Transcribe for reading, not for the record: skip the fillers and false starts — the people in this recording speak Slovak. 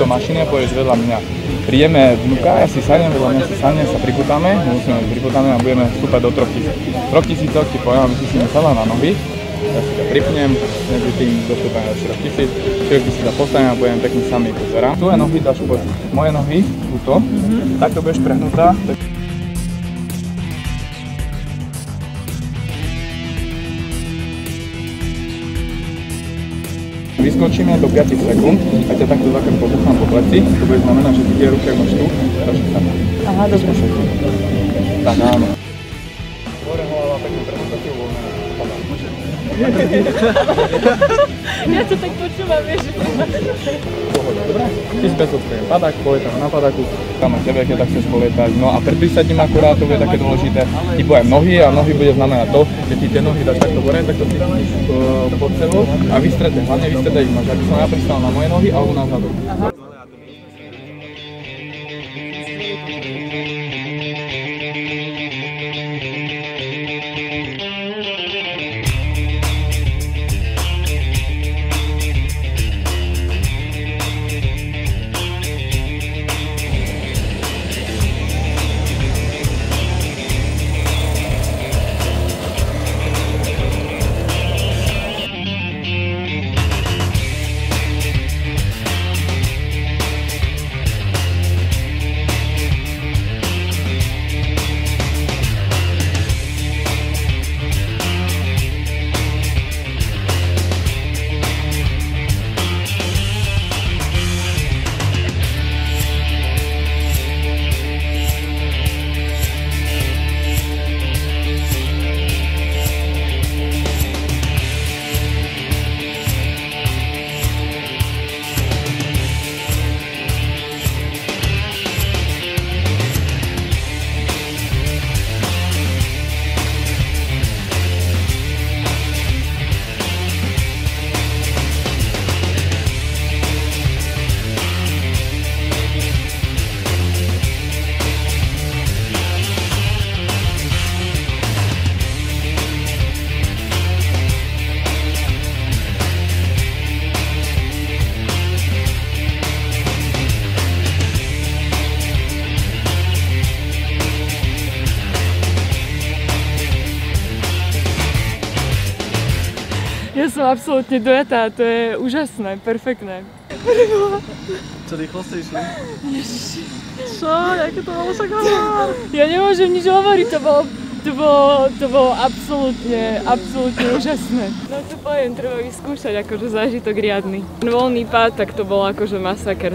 do mašiny a pôjdeš vedľa mňa. Prídeme dnuka, ja si sadnem, vedľa mňa si sadnem, sa priputáme, musíme byť priputané a budeme vstúpať do 3000. 3000 ti poviem, aby si si nesadla na nohy. Ja si to pripnem, medzi tým dostúpame do 4000. 4000 sa postavím a budem pekne sami po dverám. Tvoje nohy dáš pod moje nohy, túto, takto budeš prehnutá. Vyskočíme do 5 sekúnd a ťa takto zakrm pobuchám po pleci, to bude znamenať, že ty tie ruky máš tu, takže tam. Aha, dobre. Tak áno. Hore hlava, pekne prehnutatiu, voľne padá. Ja to tak počúvam, vieš, že Pohoda, dobré? Ty späť odstajem padák, polietam na padáku, tam aj tebe, keď tak chceš polietať. No a pred prísadím akurát, to bude také dôležité, ti poviem nohy a nohy bude znamenať to, že ti tie nohy dáš takto hore, takto si pod sebou a vystretne, hlavne vystretne ich máš, aby som ja pristal na moje nohy alebo na zadu. Ja som absolútne dojatá, to je úžasné, perfektné. Čo rýchlo ste išli? Ježiši, čo? Jaké to bolo sakra? Ja nemôžem nič hovoriť, to bolo absolútne úžasné. No to poviem, treba vyskúšať, akože zážitok riadny. Voľný pád, tak to bolo akože masaker.